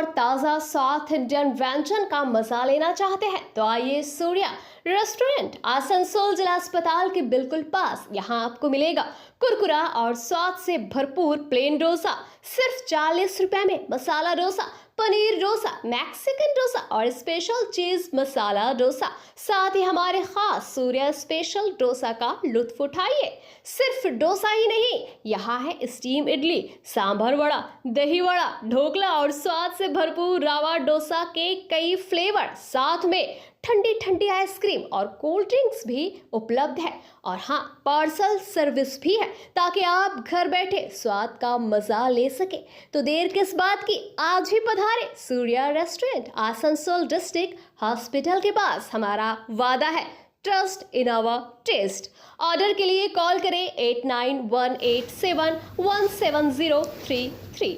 ताज़ा south Indian व्यंजन का मजा लेना चाहते हैं तो आइए सूर्या रेस्टोरेंट आसनसोल जिला अस्पताल के बिल्कुल पास। यहाँ आपको मिलेगा कुरकुरा और स्वाद से भरपूर प्लेन डोसा सिर्फ 40 रुपए में, मसाला डोसा, पनीर डोसा, मैक्सिकन डोसा और स्पेशल चीज मसाला डोसा। साथ ही हमारे खास सूर्या स्पेशल डोसा का लुत्फ उठाइए। सिर्फ डोसा ही नहीं, यहाँ है स्टीम इडली, सांभर वड़ा, दही वड़ा, ढोकला और स्वाद से भरपूर रावा डोसा के कई फ्लेवर। साथ में ठंडी ठंडी आइसक्रीम और कोल्ड ड्रिंक्स भी उपलब्ध है। और हाँ, पार्सल सर्विस भी है ताकि आप घर बैठे स्वाद का मजा ले सके। तो देर किस बात की, आज ही पधारे Surya restaurant Asansol district hospital के पास। हमारा वादा है trust in our taste. Order के लिए कॉल करें 8918717033।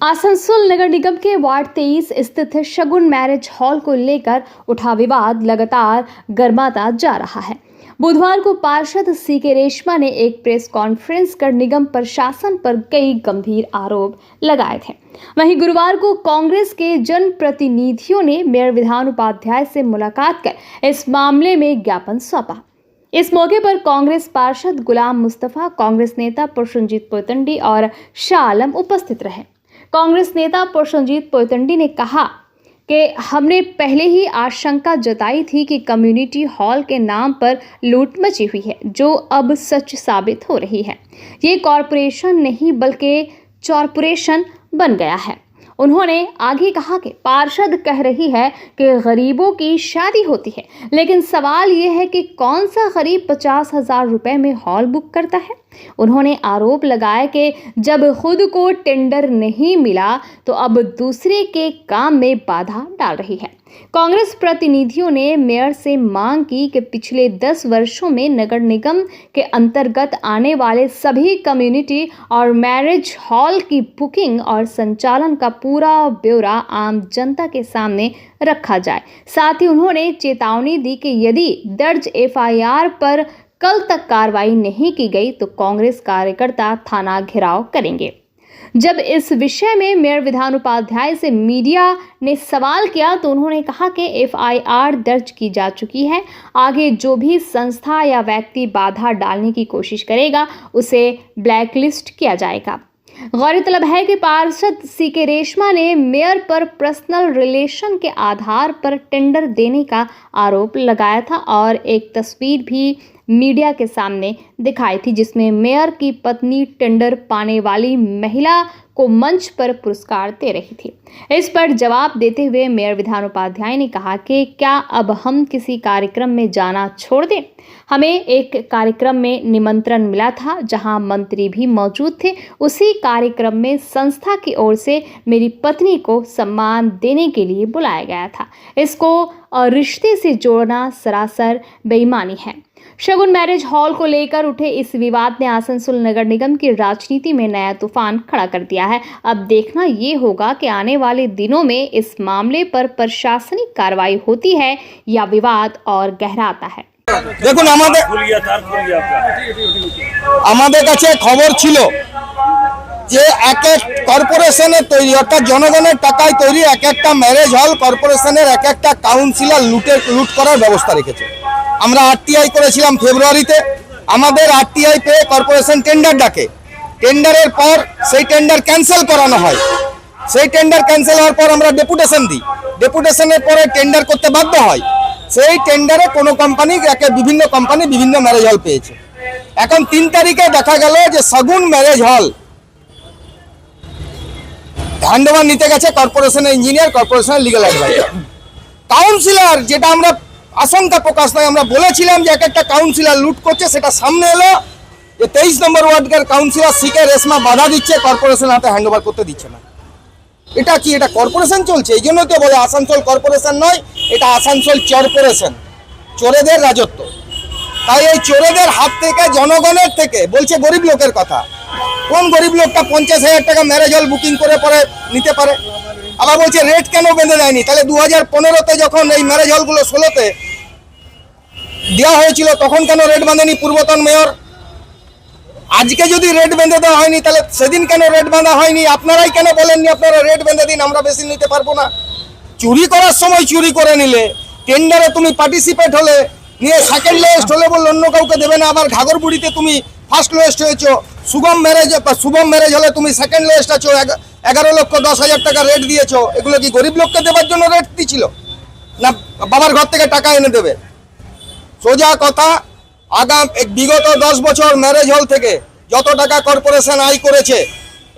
आसनसोल नगर निगम के वार्ड 23 स्थित शगुन मैरिज हॉल को लेकर उठा विवाद लगातार गर्माता जा रहा है। बुधवार को पार्षद सीके रेशमा ने एक प्रेस कॉन्फ्रेंस कर निगम प्रशासन पर कई गंभीर आरोप लगाए थे। वहीं गुरुवार को कांग्रेस के जनप्रतिनिधियों ने मेयर विधान उपाध्याय से मुलाकात कर इस मामले में ज्ञापन सौंपा। इस मौके पर कांग्रेस पार्षद गुलाम मुस्तफा, कांग्रेस नेता प्रसन्नजीत पोयतंडी और शाह आलम उपस्थित रहे। कांग्रेस नेता प्रसन्नजीत पोयतंडी ने कहा कि हमने पहले ही आशंका जताई थी कि कम्युनिटी हॉल के नाम पर लूट मची हुई है, जो अब सच साबित हो रही है। ये कॉरपोरेशन नहीं बल्कि चॉरपोरेशन बन गया है। उन्होंने आगे कहा कि पार्षद कह रही है कि गरीबों की शादी होती है, लेकिन सवाल ये है कि कौन सा गरीब 50,000 रुपए में हॉल बुक करता है। उन्होंने आरोप लगाया कि जब खुद को टेंडर नहीं मिला तो अब दूसरे के काम में बाधा डाल रही है। कांग्रेस प्रतिनिधियों ने मेयर से मांग की कि पिछले 10 वर्षों में नगर निगम के अंतर्गत आने वाले सभी कम्युनिटी और मैरिज हॉल की बुकिंग और संचालन का पूरा ब्यौरा आम जनता के सामने रखा जाए। साथ ही उन्होंने चेतावनी दी कि यदि दर्ज FIR पर कल तक कार्रवाई नहीं की गई तो कांग्रेस कार्यकर्ता थाना घेराव करेंगे। जब इस विषय में मेयर विधान उपाध्याय से मीडिया ने सवाल किया तो उन्होंने कहा कि FIR दर्ज की जा चुकी है। आगे जो भी संस्था या व्यक्ति बाधा डालने की कोशिश करेगा उसे ब्लैकलिस्ट किया जाएगा। गौरतलब है कि पार्षद सीके रेशमा ने मेयर पर पर्सनल रिलेशन के आधार पर टेंडर देने का आरोप लगाया था और एक तस्वीर भी मीडिया के सामने दिखाई थी जिसमें मेयर की पत्नी टेंडर पाने वाली महिला को मंच पर पुरस्कार दे रही थी। इस पर जवाब देते हुए मेयर विधान उपाध्याय ने कहा कि क्या अब हम किसी कार्यक्रम में जाना छोड़ दें? हमें एक कार्यक्रम में निमंत्रण मिला था जहां मंत्री भी मौजूद थे। उसी कार्यक्रम में संस्था की ओर से मेरी पत्नी को सम्मान देने के लिए बुलाया गया था। इसको रिश्ते से जोड़ना सरासर बेईमानी है। शगुन मैरिज हॉल को लेकर उठे इस विवाद ने आसनसोल नगर निगम की राजनीति में नया तूफान खड़ा कर दिया है। अब देखना ये होगा कि आने वाले दिनों में इस मामले पर प्रशासनिक कार्रवाई होती है या विवाद और गहराता है। দেখুন আমাদের কাছে খবর ছিল যে এক এক কর্পোরেশনের তৈরি অর্থাৎ জনগণের টাকায় তৈরি এক একটা ম্যারেজ হল কর্পোরেশনের এক একটা কাউন্সিলর লুট করার ব্যবস্থা রেখেছে। আমরা RTI করেছিলাম ফেব্রুয়ারিতে। আমাদের RTI পেয়ে কর্পোরেশন টেন্ডার ডাকে। টেন্ডারের পর সেই টেন্ডার ক্যান্সেল করানো হয়। সেই টেন্ডার ক্যান্সেল হওয়ার পর আমরা ডেপুটেশন দিই। ডেপুটেশনের পরে টেন্ডার করতে বাধ্য হয়। সেই টেন্ডারে কোনো কোম্পানি বিভিন্ন কোম্পানি বিভিন্ন ম্যারেজ হল পেয়েছে। এখন 3 তারিখে দেখা গেল যে শগুন ম্যারেজ হল হ্যান্ডওভার নিতে গেছে কর্পোরেশনের ইঞ্জিনিয়ার, কর্পোরেশনের লিগ্যাল অ্যাডভাইজার, কাউন্সিলর। যেটা আমরা আশঙ্কা প্রকাশ নয়, আমরা বলেছিলাম যে এক একটা কাউন্সিলর লুট করছে, সেটা সামনে এলো যে 23 নম্বর ওয়ার্ডের কাউন্সিলর সিকে রেশমা বাধা দিচ্ছে, কর্পোরেশন হাতে হ্যান্ডওভার করতে দিচ্ছে না। এটা কি, এটা কর্পোরেশন চলছে? এই জন্য তো বলে আসানসোল কর্পোরেশন নয়, এটা আসানসোল চরপোরেশন, চোরেদের রাজত্ব। তাই এই চোরেদের হাত থেকে, জনগণের থেকে, বলছে গরিব লোকের কথা। কোন গরিব লোকটা 50,000 টাকা ম্যারেজ হল বুকিং করে পরে নিতে পারে? আবার বলছে রেট কেন বেঁধে দেয়নি? তাহলে 2015-তে যখন এই ম্যারেজ হলগুলো 16-তে দেওয়া হয়েছিল তখন কেন রেট বাঁধেনি পূর্বতন মেয়র? আজকে যদি রেট বেঁধে দেওয়া হয়নি তাহলে সেদিন কেন রেট বাঁধা হয়নি? আপনারাই কেন বলেননি আপনারা রেট বেঁধে দিন, আমরা বেশি নিতে পারবো না? চুরি করার সময় চুরি করে নিলে, টেন্ডারে তুমি পার্টিসিপেট হলে, নিয়ে সেকেন্ড লোয়েস্ট হলে বললে অন্য কাউকে দেবে না, আবার ঘাগরবুড়িতে তুমি ফার্স্ট লোয়েস্ট হয়েছো, শুভম ম্যারেজ হলে তুমি সেকেন্ড লোয়েস্ট আছো, 11,10,000 টাকা রেট দিয়েছো। এগুলো কি গরিব লোককে দেওয়ার জন্য রেট দিয়েছিল, না বাবার ঘর থেকে টাকা এনে দেবে? সোজা কথা, বিগত 10 বছর ম্যারেজ হল থেকে যত টাকা কর্পোরেশন আয় করেছে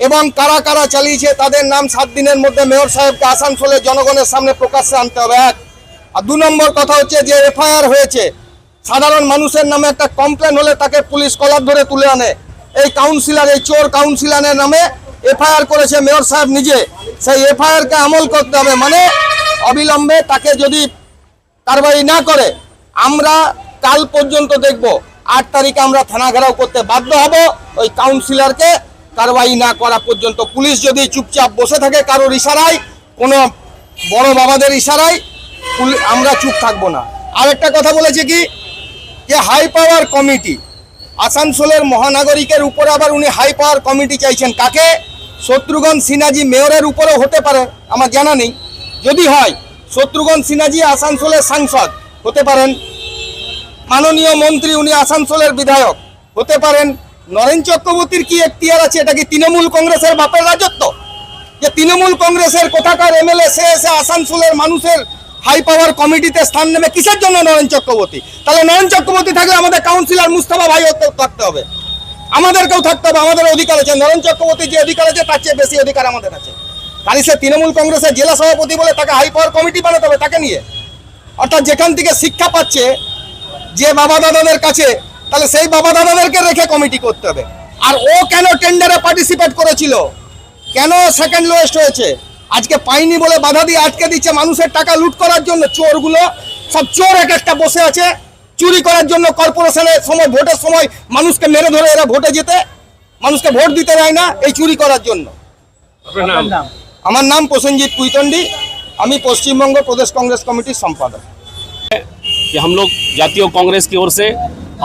এবং কারা কারা চালিয়েছে তাদের নাম 7 দিনের মধ্যে মেয়র সাহেবকে আসানসোলের জনগণের সামনে প্রকাশ্যে আনতে হবে, 1। আর 2 নম্বর কথা হচ্ছে যে এফআইআর হয়েছে, সাধারণ মানুষের নামে একটা কমপ্লেন হলে তাকে পুলিশ কলার ধরে তুলে আনে। এই কাউন্সিলর, এই চোর কাউন্সিলরের নামে এফআইআর করেছে মেয়র সাহেব নিজে, সেই এফআইআরকে আমল করতে হবে। মানে অবিলম্বে তাকে যদি কারবাই না করে, আমরা কাল পর্যন্ত দেখব 8 তারিখে আমরা থানা ঘেরাও করতে বাধ্য হব। ওই কাউন্সিলরকে কারবাই না করা পর্যন্ত পুলিশ যদি চুপচাপ বসে থাকে কারোর ইশারায়, কোনো বড় বাবাদের ইশারায়, আমরা চুপ থাকবো না। আরেকটা কথা বলেছে কি, যে হাই পাওয়ার কমিটি, আসানসোলের মহানাগরিকের উপরে আবার উনি হাই পাওয়ার কমিটি চাইছেন। কাকে? শত্রুঘ্ন সিনহাজি মেয়রের উপরেও হতে পারে, আমার জানা নেই। যদি হয়, শত্রুঘ্ন সিনহাজি আসানসোলের সাংসদ হতে পারেন, মাননীয় মন্ত্রী উনি আসানসোলের বিধায়ক হতে পারেন। নরেন চক্রবর্তীর কি এখতিয়ার আছে? এটা কি তৃণমূল কংগ্রেসের বাপের রাজত্ব? যে তৃণমূল কংগ্রেসের কোথাকার এমএলএ সে এসে আসানসোলের মানুষের হাই পাওয়ার কমিটিতে স্থান নেবে কিসের জন্য? নরেন চক্রবর্তী। তাহলে নরেন চক্রবর্তী থাকলে আমাদের কাউন্সিলর মুস্তাফা ভাই থাকতে হবে, আমাদেরকেও থাকতে হবে, আমাদের অধিকার আছে। নরেন চক্রবর্তীর যে অধিকার আছে তার চেয়ে বেশি অধিকার আমাদের আছে। খালি সে তৃণমূল কংগ্রেসের জেলা সভাপতি বলে তাকে হাই পাওয়ার কমিটি বানাতে হবে তাকে নিয়ে। অর্থাৎ যেখান থেকে শিক্ষা পাচ্ছে যে বাবা দাদাদের কাছে, তাহলে সেই বাবা দাদাদেরকে রেখে কমিটি করতে হবে। আর ও কেন টেন্ডারে পার্টিসিপেট করেছিল, কেন সেকেন্ড লোয়েস্ট হয়েছে, আজকে পাইনি বলে বাধা দিয়ে আটকে দিচ্ছে মানুষের টাকা লুট করার জন্য। চোরগুলো সব চোর এক একটা বসে আছে চুরি করার জন্য। কর্পোরেশনের সময়, ভোটের সময় মানুষকে মেরে ধরে এরা ভোটে যেতে, মানুষকে ভোট দিতে দেয় না, এই চুরি করার জন্য। আমার নাম প্রসেনজিৎ কুইতন্ডি, আমি পশ্চিমবঙ্গ প্রদেশ কাंग्रेस কমিটির সম্পাদক। कि हम लोग जातीय कांग्रेस की ओर से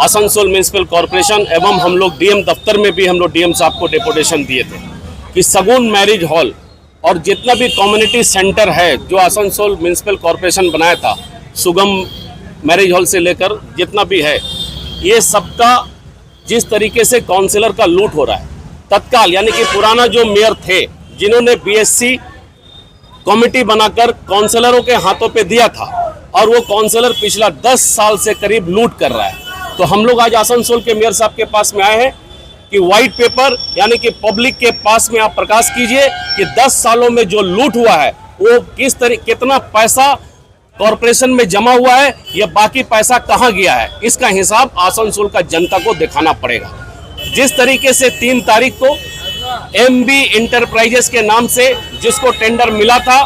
आसनसोल म्यूनिसिपल कॉरपोरेशन एवं हम लोग डीएम दफ्तर में भी हम लोग डीएम साहब को डेपुटेशन दिए थे कि सगुन मैरिज हॉल और जितना भी कम्युनिटी सेंटर है जो आसनसोल म्यूनिसिपल कॉरपोरेशन बनाया था, सुगम मैरिज हॉल से लेकर जितना भी है, ये सबका जिस तरीके से काउंसिलर का लूट हो रहा है, तत्काल यानी कि पुराना जो मेयर थे जिन्होंने बीएससी कमेटी बनाकर काउंसलरों के हाथों पे दिया था और वो काउंसलर पिछला 10 साल से करीब लूट कर रहा है। तो हम लोग आज आसनसोल के मेयर साहब के पास में आए हैं कि व्हाइट पेपर यानी कि पब्लिक के पास में आप प्रकाश कीजिए कि 10 सालों में जो लूट हुआ है वो किस तरीके, कितना पैसा कॉरपोरेशन में जमा हुआ है, ये बाकी पैसा कहाँ गया है, इसका हिसाब आसनसोल का जनता को दिखाना पड़ेगा। जिस तरीके से 3 तारीख को एमबी इंटरप्राइजेस के नाम से जिसको टेंडर मिला था,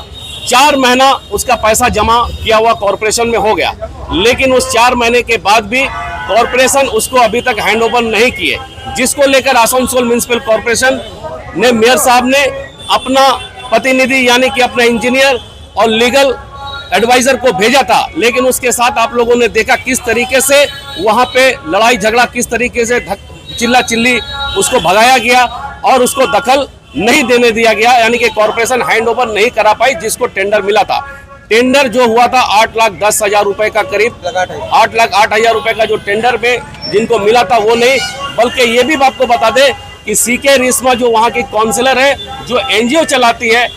4 महीना उसका पैसा जमा किया हुआ कॉरपोरेशन में हो गया, लेकिन उस 4 महीने के बाद भी कॉरपोरेशन उसको अभी तक हैंडओवर नहीं किए, जिसको लेकर आसनसोल म्यूनिसिपल कॉरपोरेशन ने मेयर साहब ने अपना प्रतिनिधि यानी कि अपना इंजीनियर और लीगल एडवाइजर को भेजा था। लेकिन उसके साथ आप लोगों ने देखा किस तरीके से वहां पे लड़ाई झगड़ा, किस तरीके से चिल्ला चिल्ली उसको भगाया गया और उसको दखल नहीं देने दिया गया, यानी कि कॉरपोरेशन हैंडओवर नहीं करा पाई जिसको टेंडर मिला था। टेंडर जो हुआ था 8,10,000 रुपए का, करीब 8,08,000 रुपए का जो टेंडर में जिनको मिला था वो नहीं, बल्कि ये भी आपको बता दें कि सीके रिश्मा जो वहाँ की काउंसिलर है, जो एनजीओ चलाती है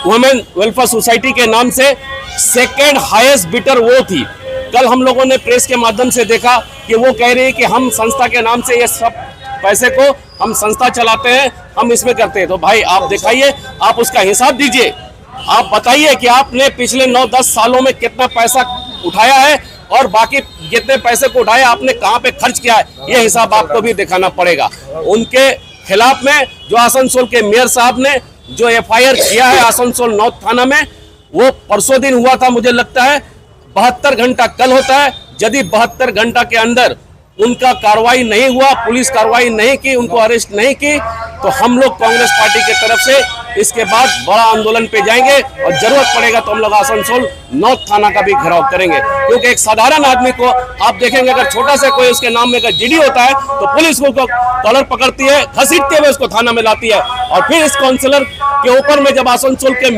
वुमेन वेलफेयर सोसाइटी के नाम से, सेकेंड हाईएस्ट बिटर वो थी। कल हम लोगों ने प्रेस के माध्यम से देखा कि वो कह रही है कि हम संस्था के नाम से ये सब पैसे को हम संस्था चलाते हैं, हम इसमें करते हैं। तो भाई आप दिखाइए, आप उसका हिसाब दीजिए, आप बताइए कि आपने पिछले 9-10 सालों में कितना पैसा उठाया है और बाकी जितने पैसे को उठाया आपने कहाँ पे खर्च किया है, ये हिसाब आपको भी दिखाना पड़ेगा। उनके खिलाफ में जो आसनसोल के मेयर साहब ने जो एफआईआर किया है आसनसोल नॉर्थ थाना में, वो परसों दिन हुआ था, मुझे लगता है 72 घंटा कल होता है। यदि 72 घंटा के अंदर उनका कार्रवाई नहीं हुआ, पुलिस कार्रवाई नहीं की, उनको अरेस्ट नहीं की, तो हम लोग कांग्रेस पार्टी की तरफ से इसके बाद बड़ा आंदोलन पे जाएंगे और जरूरत पड़ेगा तो हम लोग आसनसोल नॉर्थ थाना का भी घेराव करेंगे, क्योंकि एक साधारण आदमी को आप देखेंगे अगर छोटा सा कोई उसके नाम में अगर जीडी होता है तो पुलिस उसको कॉलर पकड़ती है, घसीटते हुए उसको थाना में लाती है। और फिर इस काउंसलर के ऊपर में जब आसनसोल के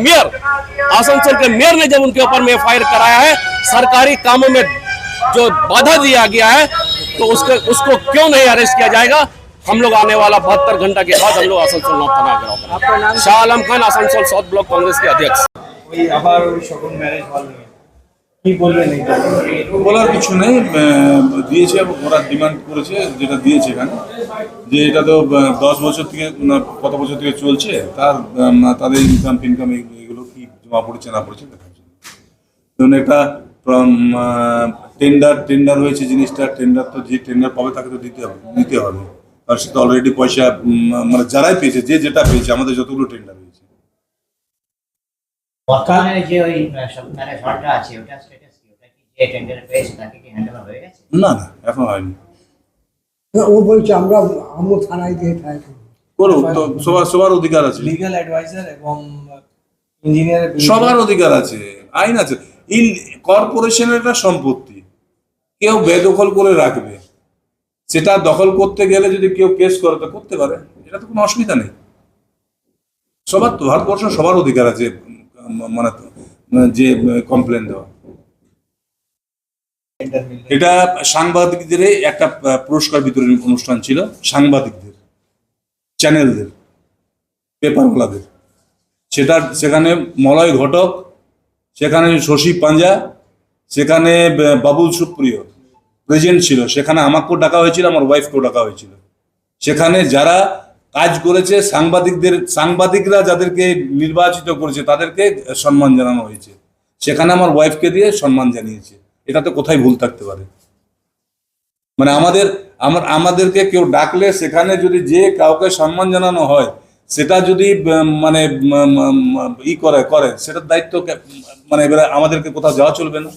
मेयर ने जब उनके ऊपर में एफआईआर कराया है, सरकारी कामों में जो बाधा दिया गया है, तो उसको क्यों नहीं अरेस्ट किया जाएगा। हम लोग आने वाला 72 घंटा के बाद हम लोग आसनसोल नॉर्थ थाना घेराव करेंगे। शाह आलम खान, आसनसोल साउथ ब्लॉक कांग्रेस के अध्यक्ष। ওই আবার ওই সকল ম্যারেজ হল নিয়ে কি বলবেন? বলার কিছু নেই, দিয়েছে ওরা ডিমান্ড করেছে যেটা দিয়েছে এখানে, যে এটা তো 10 বছর থেকে কত বছর থেকে চলছে, তাদের ইনকাম এগুলো কি জমা পড়েছে না পড়েছে দেখার জন্য। ধরুন একটা টেন্ডার হয়েছে, জিনিসটা টেন্ডার তো যে টেন্ডার পাবে তাকে তো দিতে হবে, আর সে তো অলরেডি পয়সা মানে যারাই পেয়েছে, যেটা পেয়েছে, আমাদের যতগুলো টেন্ডার হয়েছে। বর্তমানে যে ওই ম্যারেজ হলটা আছে ওটা স্ট্যাটাস কি? ওটা কি যে টেন্ডার পেয়েছে তাকে কি হ্যান্ডওভার হয়ে গেছে? না এখন হয়নি। ও বলছে আমরা থানায় দিয়ে থাকি করুক, তো সবার অধিকার আছে, লিগ্যাল অ্যাডভাইজার এবং ইঞ্জিনিয়ার সবার অধিকার আছে, আইন আছে। কর্পোরেশনের একটা সম্পত্তি কেউ বেদখল করে রাখবে, সেটা দখল করতে গেলে যদি কেউ কেস করে তো করতে পারে, এটা তো কোনো অসুবিধা নেই। সবার তো ভারতবর্ষ সবার অধিকার আছে মানে যে কমপ্লেন দেওয়া। এটা সাংবাদিকদের একটা পুরস্কার বিতরণী অনুষ্ঠান ছিল, সাংবাদিকদের, চ্যানেলদের, পেপারওয়ালাদের। সেখানে মলয় ঘটক, সেখানে শশী পাঞ্জা, সেখানে বাবুল সুপ্রিয় প্রেজেন্ট ছিল। সেখানে আমাকেও ডাকা হয়েছিল, আমার ওয়াইফকেও ডাকা হয়েছিল। সেখানে যারা কাজ করেছে, সাংবাদিকরা যাদেরকে নির্বাচিত করেছে তাদেরকে সম্মান জানানো হয়েছে। সেখানে আমার ওয়াইফকে দিয়ে সম্মান জানিয়েছে। এটাতে কোথায় ভুল থাকতে পারে? মানে আমাদেরকে কেউ ডাকলে সেখানে যদি যে কাউকে সম্মান জানানো হয়, সেটা যদি মানে করে সেটার দায়িত্ব মানে এবারে আমাদেরকে কোথাও যাওয়া চলবে না।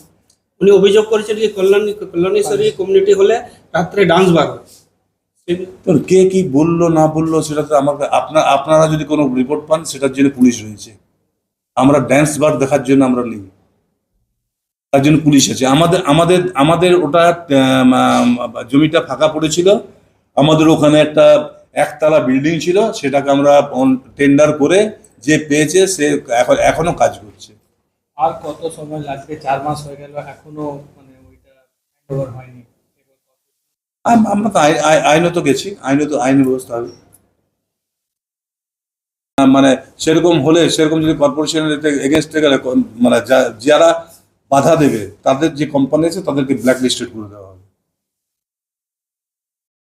উনি অভিযোগ করেছেন যে কল্যাণেশ্বরী কমিউনিটি হলে রাত্রে ডান্স বার হয়। কে কি বললো না বললো সেটা তো আমাকে আপনারা যদি কোনো রিপোর্ট পান, সেটার জন্য পুলিশ রয়েছে। আমরা ড্যান্স বার দেখার জন্য আমরা নেই, তার জন্য পুলিশ আছে। আমাদের ওটা জমিটা ফাঁকা পড়েছিল, আমাদের ওখানে একটা একতলা বিল্ডিং ছিল, সেটাকে আমরা টেন্ডার করে যে পেয়েছে সে এখনো কাজ করছে। আর কত সময় লাগবে? 4 মাস হয়ে গেল এখনো মানে ওইটা হ্যান্ডওভার হয়নি। আমরা তো আইনত গেছি, আইনি ব্যবস্থা হবে। মানে সেরকম যদি কর্পোরেশনের এগেনস্টে গেলে মানে যারা বাধা দেবে, তাদের যে কোম্পানি আছে তাদেরকে ব্ল্যাক লিস্টেড করে দেওয়া হবে।